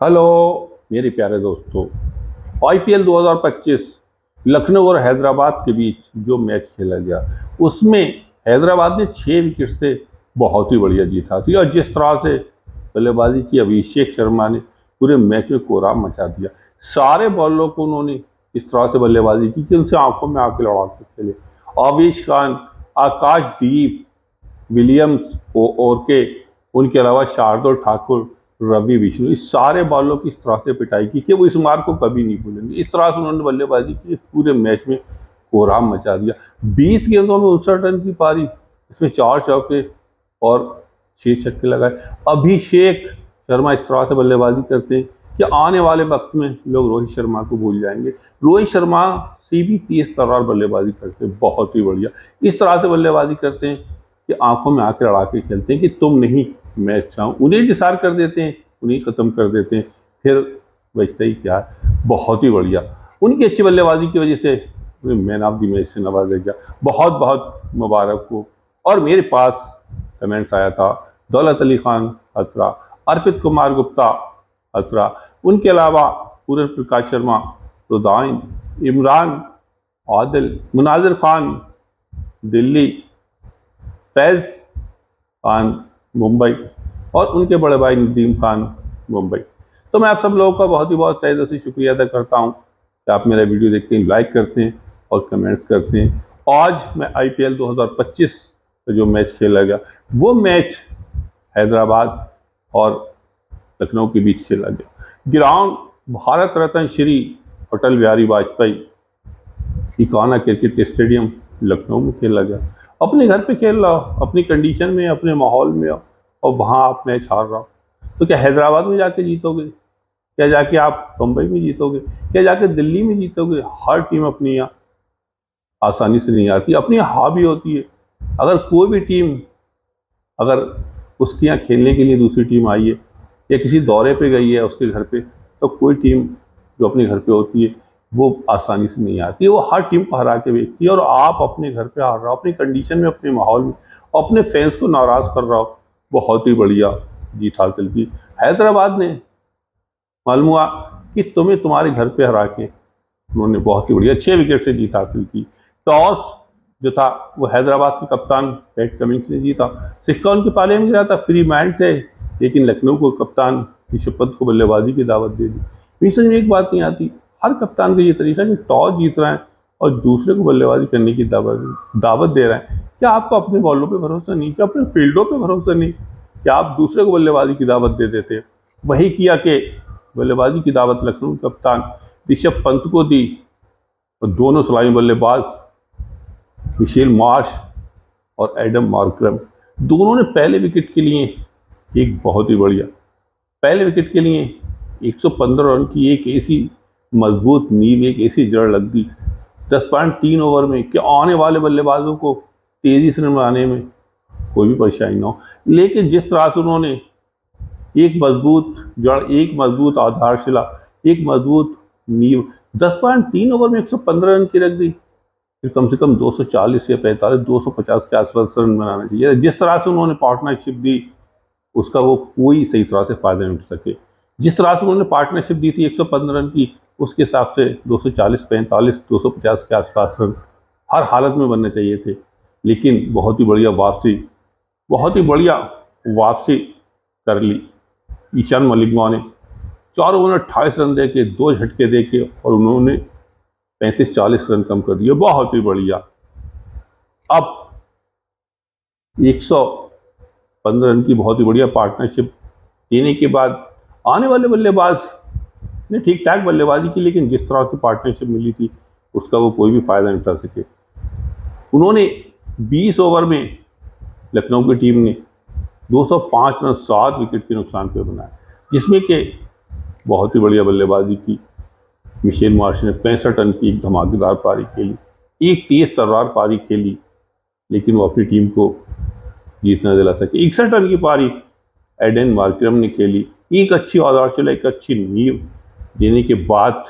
Hello मेरे प्यारे दोस्तों। आईपीएल 2025 लखनऊ और हैदराबाद के बीच जो मैच खेला गया उसमें हैदराबाद ने 6 विकेट से बहुत ही बढ़िया जीता थी और जिस तरह से बल्लेबाजी की अभिषेक शर्मा ने पूरे मैच में कोहराम मचा दिया। सारे बॉलरों को उन्होंने इस तरह से बल्लेबाजी की कि उनसे आंखों में आंखें लड़ा के खेले। आवेश खान, आकाशदीप, विलियम्स और के उनके अलावा शार्दुल ठाकुर, रवि विष्णु, इस सारे बॉलों की इस तरह से पिटाई की कि वो इस मार को कभी नहीं भूलेंगे। इस तरह से उन्होंने बल्लेबाजी की, पूरे मैच में कोहराम मचा दिया। 20 गेंदों में 59 रन की पारी, इसमें 4 चौके और 6 छक्के लगाए। अभिषेक शर्मा इस तरह से बल्लेबाजी करते हैं कि आने वाले वक्त में लोग रोहित शर्मा को भूल जाएंगे। रोहित शर्मा से भी तेज तर्रार बल्लेबाजी करते हैं, बहुत ही बढ़िया। इस तरह से बल्लेबाजी करते हैं कि आंखों में आंखें लड़ा के खेलते हैं कि तुम नहीं मैं अच्छा हूं। उन्हें डिसार कर देते हैं, उन्हें खत्म कर देते हैं, फिर बचता ही क्या है। बहुत ही बढ़िया, उनकी अच्छी बल्लेबाजी की वजह से मैन ऑफ द मैच से नवाजा गया। बहुत बहुत मुबारक हो। और मेरे पास कमेंट्स आया था दौलत अली खान अत्रा, अर्पित कुमार गुप्ता अत्रा, उनके अलावा पूरन प्रकाश शर्मा, रुदाइन, इमरान, आदिल, मुनाजिर खान दिल्ली, फैज खान मुंबई और उनके बड़े भाई नदीम खान मुंबई। तो मैं आप सब लोगों का बहुत ही बहुत तहे दिल से शुक्रिया अदा करता हूं कि आप मेरा वीडियो देखते हैं, लाइक करते हैं और कमेंट्स करते हैं। आज मैं आईपीएल 2025 का जो मैच खेला गया वो मैच हैदराबाद और लखनऊ के बीच खेला गया। Ground Bharat Ratna Shri Atal Bihari Vajpayee Ekana cricket stadium Lucknow में खेला गया। अपने घर पे खेल रहा हो, अपनी कंडीशन में, अपने माहौल में, और वहां आप मैच हार रहा हो, तो क्या हैदराबाद में जाके जीतोगे? क्या जाके आप मुंबई में जीतोगे? क्या जाके दिल्ली में जीतोगे? हर टीम अपनी यहाँ आसानी से नहीं आती, अपनी यहाँ भी होती है। अगर कोई भी टीम, अगर उसके यहाँ खेलने के लिए दूसरी टीम आई है या किसी दौरे पे गई है उसके घर पे, तो कोई टीम जो अपने घर पे होती है वो आसानी से नहीं आती है, वो हर टीम को हरा के बेचती है। और आप अपने घर पे हार रहे हो, अपनी कंडीशन में, अपने माहौल में, अपने फैंस को नाराज कर रहा हो। बहुत ही बढ़िया जीत हासिल की हैदराबाद ने। मालूम हुआ कि तुम्हें तुम्हारे घर पे हरा के उन्होंने बहुत ही बढ़िया 6 विकेट से जीत हासिल की। टॉस जो था वो हैदराबाद के कप्तान पैट कमिंस ने जीता। सिक्का उनके पाले में गिरा था, फ्री मैच थे, लेकिन लखनऊ को कप्तान ऋषभ पंत को बल्लेबाजी की दावत दे दी। मेरी समझ में एक बात नहीं आती, हर कप्तान का ये तरीका कि टॉस जीत रहा है और दूसरे को बल्लेबाजी करने की दावत दे रहा है। क्या आपको अपने बॉलों पे भरोसा नहीं? क्या अपने फील्डों पे भरोसा नहीं? क्या आप दूसरे को बल्लेबाजी की दावत दे देते? वही किया कि बल्लेबाजी की दावत लखनऊ कप्तान ऋषभ पंत को दी और दोनों सलामी बल्लेबाज मिशेल मार्श और एडम मार्करम, दोनों ने पहले विकेट के लिए एक बहुत ही बढ़िया, पहले विकेट के लिए 115 रन की एक ऐसी मजबूत नींव, एक ऐसी जड़ लग दी 10.3 ओवर में कि आने वाले बल्लेबाजों को तेजी से रन बनाने में कोई भी परेशानी ना हो। लेकिन जिस तरह से उन्होंने एक मजबूत जड़, एक मजबूत आधारशिला, एक मजबूत नींव 10.3 ओवर में 115 रन की रख दी, फिर कम से कम 240 या 45, 250 के आसपास रन बनाना चाहिए। जिस तरह से उन्होंने पार्टनरशिप दी उसका वो कोई सही तरह से फायदा नहीं उठ सके। जिस तरह से उन्होंने पार्टनरशिप दी थी 115 रन की, उसके हिसाब से 240, 45, 250 के आसपास रन हर हालत में बनने चाहिए थे। लेकिन बहुत ही बढ़िया वापसी, बहुत ही बढ़िया वापसी कर ली ईशान मलिंगा ने। 4 ओवर में 28 रन दे के, 2 झटके दे के, और उन्होंने 35-40 रन कम कर दिए। बहुत ही बढ़िया। अब 115 रन की बहुत ही बढ़िया पार्टनरशिप देने के बाद आने वाले बल्लेबाज ने ठीक ठाक बल्लेबाजी की, लेकिन जिस तरह की पार्टनरशिप मिली थी उसका वो कोई भी फायदा नहीं उठा सके। उन्होंने 20 ओवर में लखनऊ की टीम ने 205 रन 7 विकेट के नुकसान पे बनाए, जिसमें कि बहुत ही बढ़िया बल्लेबाजी की मिशेल मार्श ने 65 रन की एक धमाकेदार पारी खेली, एक तेज तर्रार पारी खेली, लेकिन वो अपनी टीम को जीत न दिला सके। 61 रन की पारी एडन मार्करम ने खेली, एक अच्छी आधारशिला, एक अच्छी नींव देने के बाद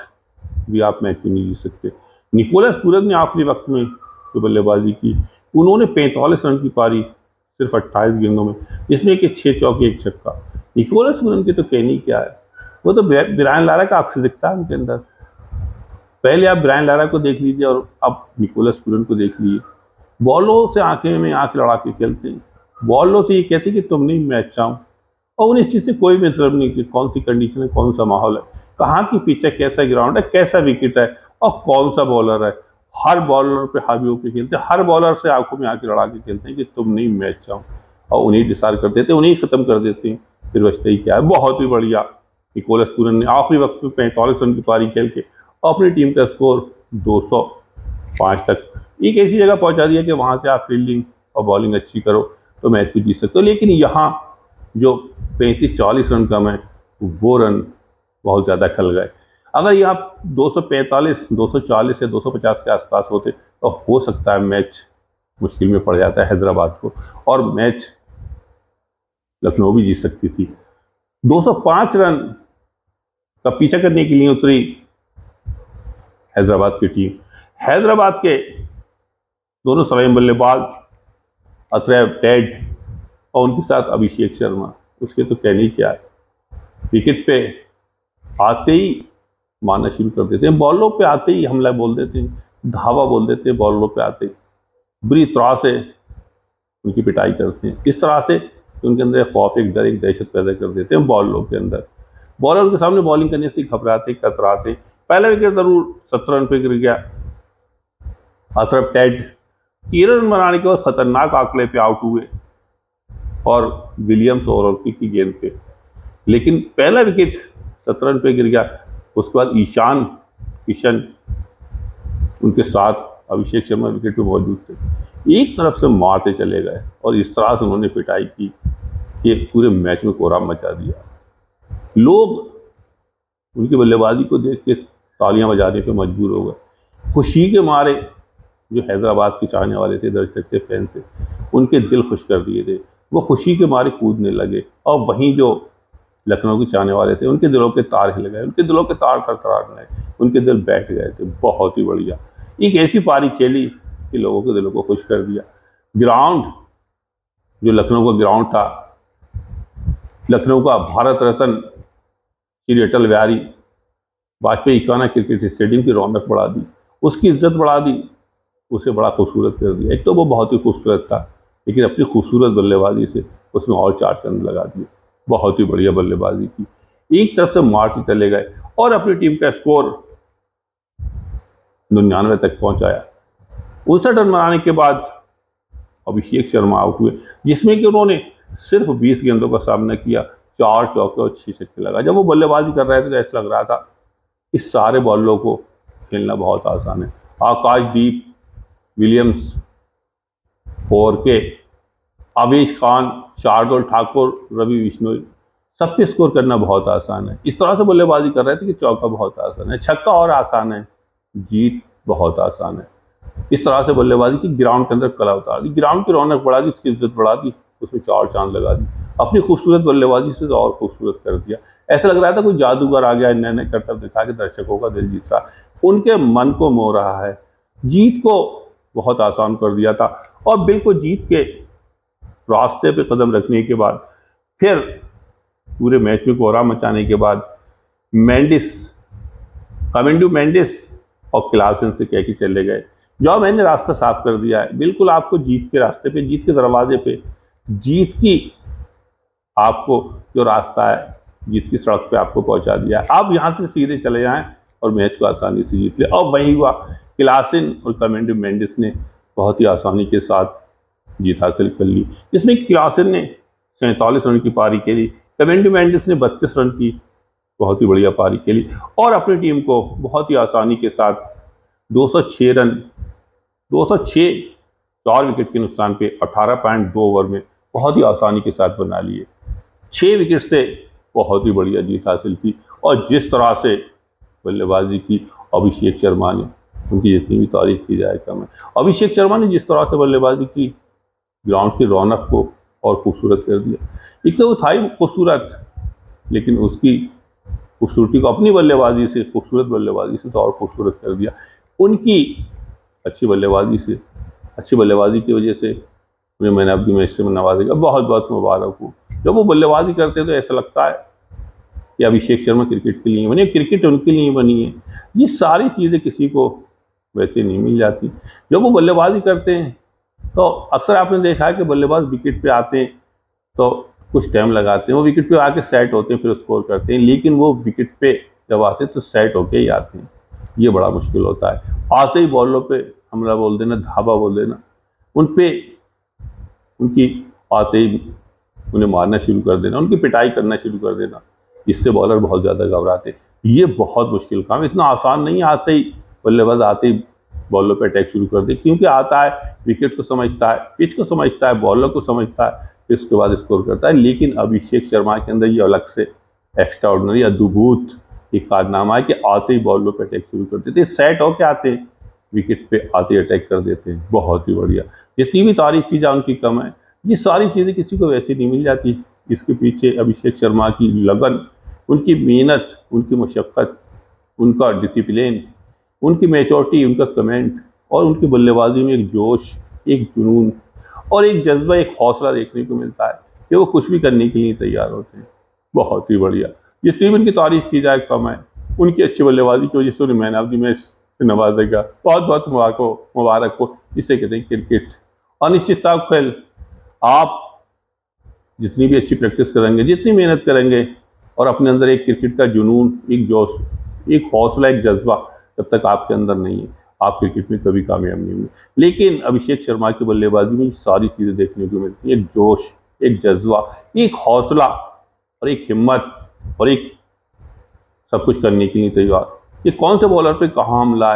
भी आप मैच को नहीं जीत सकते। निकोलस पूरन ने आखिरी वक्त में जो बल्लेबाजी की, उन्होंने 45 रन की पारी सिर्फ 28 गेंदों में, जिसमें कि 6 चौके 1 छक्का। निकोलस पूरन के तो कहने क्या है, वो तो ब्रायन लारा का अक्स दिखता है उनके अंदर। पहले आप ब्रायन लारा को देख लीजिए और अब निकोलस पूरन को देख लीजिए। बॉलों से आंखें में आंख लड़ा के खेलते हैं, बॉलों से ये कहते हैं कि तुम नहीं मैच चाहो, और उन्हें इस चीज़ से कोई मतलब नहीं कि कौन सी कंडीशन है, कौन सा माहौल है, कहाँ की पिच है, कैसा ग्राउंड है, कैसा विकेट है और कौन सा बॉलर है। हर बॉलर पे हावी होकर खेलते हैं, हर बॉलर से आंखों में आंखें लड़ा के खेलते हैं कि तुम नहीं मैच चाहो, और उन्हें डिसाइड कर देते हैं, उन्हें खत्म कर देते हैं। फिर बचते ही क्या है। बहुत ही बढ़िया निकोलस पूरन ने आखिरी वक्त में 45 रन की पारी खेल के अपनी टीम का स्कोर 205 तक एक ऐसी जगह पहुंचा दिया कि वहां से आप फील्डिंग और बॉलिंग अच्छी करो तो मैच को जीत सकते हो। लेकिन यहाँ जो 35-40 रन कम है, वो रन बहुत ज़्यादा खल गए। अगर यहाँ 245, 240 या 250 के आसपास होते तो हो सकता है मैच मुश्किल में पड़ जाता है हैदराबाद को, और मैच लखनऊ भी जीत सकती थी। 205 रन का पीछा करने के लिए उतरी हैदराबाद की टीम। हैदराबाद के दोनों सलामी बल्लेबाज अत्रैव टेड और उनके साथ अभिषेक शर्मा, उसके तो कहने ही क्या है। विकेट पे आते ही मारना शुरू कर देते हैं, बॉलों पे आते ही हमला बोल देते हैं, धावा बोल देते हैं, बॉलों पे आते ही बुरी तरह से उनकी पिटाई करते हैं। इस तरह से उनके अंदर एक खौफ, एक डर, एक दहशत पैदा कर देते हैं बॉलरों के अंदर। बॉलर के सामने बॉलिंग करने से घबराते, कतराते। पहला विकेट जरूर 17 रन पे गिर गया। अशरफ टेड 13 रन बनाने के बाद खतरनाक आंकड़े पे आउट हुए और विलियम्स और की गेंद पे, लेकिन पहला विकेट 17 रन पे गिर गया। उसके बाद ईशान किशन उनके साथ अभिषेक शर्मा विकेट पे मौजूद थे, एक तरफ से मारते चले गए और इस तरह से उन्होंने पिटाई की कि पूरे मैच में कोहराम मचा दिया। लोग उनकी बल्लेबाजी को देख के तालियां बजाने पे मजबूर हो गए। खुशी के मारे जो हैदराबाद के चाहने वाले थे, दर्शक थे, फैन थे, उनके दिल खुश कर दिए थे। वो खुशी के मारे कूदने लगे, और वहीं जो लखनऊ के चाहने वाले थे, उनके दिलों के तार हिल गए, उनके दिलों के तार थरथराने लगे, उनके दिल बैठ गए थे। बहुत ही बढ़िया एक ऐसी पारी खेली कि लोगों के दिलों को खुश कर दिया। ग्राउंड जो लखनऊ का ग्राउंड था, लखनऊ का भारत रत्न श्री अटल बिहारी वाजपेयी इकाना क्रिकेट स्टेडियम की रौनक बढ़ा दी, उसकी इज्जत बढ़ा दी, उसे बड़ा खूबसूरत कर दिया। एक तो वो बहुत ही खूबसूरत था, लेकिन अपनी खूबसूरत बल्लेबाजी से उसमें और 4 चंद लगा दिए। बहुत ही बढ़िया बल्लेबाजी की, एक तरफ से मारते चले गए और अपनी टीम का स्कोर 99 तक पहुंचाया। 59 रन बनाने के बाद अभिषेक शर्मा आउट हुए, जिसमें कि उन्होंने सिर्फ 20 गेंदों का सामना किया, 4 चौके और 6 छक्के लगा। जब वो बल्लेबाजी कर रहे थे तो ऐसा लग रहा था इस सारे बॉलों को खेलना बहुत आसान है। आकाशदीप, विलियम्स, 4K, आवेश खान, शार्दुल ठाकुर, रवि बिश्नोई, सब पे स्कोर करना बहुत आसान है। इस तरह से बल्लेबाजी कर रहे थे कि चौका बहुत आसान है, छक्का और आसान है, जीत बहुत आसान है। इस तरह से बल्लेबाजी की, ग्राउंड के अंदर कला उतार दी, ग्राउंड की रौनक बढ़ा दी, उसकी इज्जत बढ़ा दी, उसमें 4 चांद लगा दी, अपनी खूबसूरत बल्लेबाजी से तो और खूबसूरत कर दिया। ऐसा लग रहा था कोई जादूगर आ गया, नए नए करतब दिखा के दर्शकों का दिल जीत रहा, उनके मन को मोह रहा है। जीत को बहुत आसान कर दिया था, और बिल्कुल जीत के रास्ते पे कदम रखने के बाद, फिर पूरे मैच में कोहराम मचाने के बाद मेंडिस, कमेंडू मेंडिस और क्लासन से कह के चले गए, जो मैंने रास्ता साफ कर दिया है, बिल्कुल आपको जीत के रास्ते पे, जीत के दरवाजे पे, जीत की आपको जो रास्ता है, जीत की सड़क पे आपको पहुंचा दिया है। आप यहाँ से सीधे चले जाएं और मैच को आसानी से जीत ले। और वही हुआ, क्लासन और कमेंडू मेंडिस ने बहुत ही आसानी के साथ जीत हासिल कर ली, जिसमें क्लासन ने 47 रन की पारी खेली, कमेंडू मेंडिस ने 32 रन की बहुत ही बढ़िया पारी खेली, और अपनी टीम को बहुत ही आसानी के साथ 206 रन, 206 4 विकेट के नुकसान पे 18.2 ओवर में बहुत ही आसानी के साथ बना लिए। 6 विकेट से बहुत ही बढ़िया जीत हासिल की। और जिस तरह से बल्लेबाजी की अभिषेक शर्मा ने, उनकी जितनी भी तारीफ की जाए कम है। अभिषेक शर्मा ने जिस तरह से बल्लेबाजी की, ग्राउंड की रौनक को और खूबसूरत कर दिया। एक तो वो था ही खूबसूरत, लेकिन उसकी खूबसूरती को अपनी बल्लेबाजी से, खूबसूरत बल्लेबाजी से तो और खूबसूरत कर दिया। उनकी अच्छी बल्लेबाजी से, अच्छी बल्लेबाजी की वजह से उन्हें मैन ऑफ द मैच से नवाजेगा। बहुत बहुत मुबारक हो। जब वो बल्लेबाजी करते तो ऐसा लगता है कि अभिषेक शर्मा क्रिकेट के लिए बने, क्रिकेट उनके लिए बनी है। ये सारी चीज़ें किसी को वैसे नहीं मिल जाती। जब वो बल्लेबाजी करते हैं तो अक्सर आपने देखा है कि बल्लेबाज विकेट पे आते हैं तो कुछ टाइम लगाते हैं, वो विकेट पे आके सेट होते हैं, फिर स्कोर करते हैं, लेकिन वो विकेट पे जब आते हैं तो सेट होके ही आते हैं। ये बड़ा मुश्किल होता है। आते ही बॉलों पे हमला बोल देना, धाबा बोल देना, उन पे उनकी आते ही उन्हें मारना शुरू कर देना, उनकी पिटाई करना शुरू कर देना, इससे बॉलर बहुत ज़्यादा घबराते हैं। ये बहुत मुश्किल काम, इतना आसान नहीं। आते ही बल्लेबाज आते ही बॉलर पे अटैक शुरू कर दे, क्योंकि आता है, विकेट को समझता है, पिच को समझता है, बॉलर को समझता है, फिर उसके बाद स्कोर करता है। लेकिन अभिषेक शर्मा के अंदर ये अलग से एक्स्ट्राऑर्डिनरी अद्भुत एक कारनामा है कि आते ही बॉलर पे अटैक शुरू कर देते हैं, सेट होके आते हैं, विकेट पे आते ही अटैक कर देते हैं। बहुत ही बढ़िया। जितनी भी तारीफ की जाए उनकी कम है। ये सारी चीज़ें किसी को वैसी नहीं मिल जाती। इसके पीछे अभिषेक शर्मा की लगन, उनकी मेहनत, उनकी मशक्क़त, उनका डिसिप्लिन, उनकी मैच्योरिटी, उनका कमेंट और उनकी बल्लेबाजी में एक जोश, एक जुनून और एक जज्बा, एक हौसला देखने को मिलता है कि वो कुछ भी करने के लिए तैयार होते हैं। बहुत ही बढ़िया। जितनी भी उनकी तारीफ की जाए कम है। उनकी अच्छी बल्लेबाजी की वजह से उन्हें मैन ऑफ द मैच से नवाजेगा। बहुत बहुत मुबारक हो। इसे कहते हैं क्रिकेट अनिश्चितता का खेल। आप जितनी भी अच्छी प्रैक्टिस करेंगे, जितनी मेहनत करेंगे और अपने अंदर एक क्रिकेट का जुनून, एक जोश, एक हौसला, एक जज्बा जब तक आपके अंदर नहीं है, आप क्रिकेट में कभी कामयाब नहीं होंगे। लेकिन अभिषेक शर्मा की बल्लेबाजी में सारी चीज़ें देखने को मिलती हैं। एक जोश, एक जज्बा, एक हौसला और एक हिम्मत और एक सब कुछ करने के लिए तैयार। ये कौन से बॉलर पे कहाँ हमला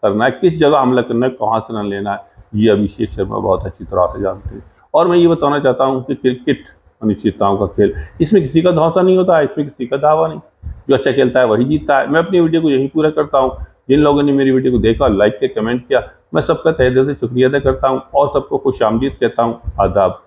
करना है, किस जगह हमला करना है, कहाँ से रन लेना है, ये अभिषेक शर्मा बहुत अच्छी तरह से जानते हैं। और मैं ये बताना चाहता हूँ कि क्रिकेट अनिश्चितताओं का खेल, इसमें किसी का धौंसा नहीं होता है, इसमें किसी का दावा नहीं। जो अच्छा खेलता है वही जीतता है। मैं अपनी वीडियो को यहीं पूरा करता हूँ। जिन लोगों ने मेरी वीडियो को देखा, लाइक किया, कमेंट किया, मैं सबका तहे दिल से शुक्रिया अदा करता हूँ और सबको खुश आमदीद कहता हूँ। आदाब।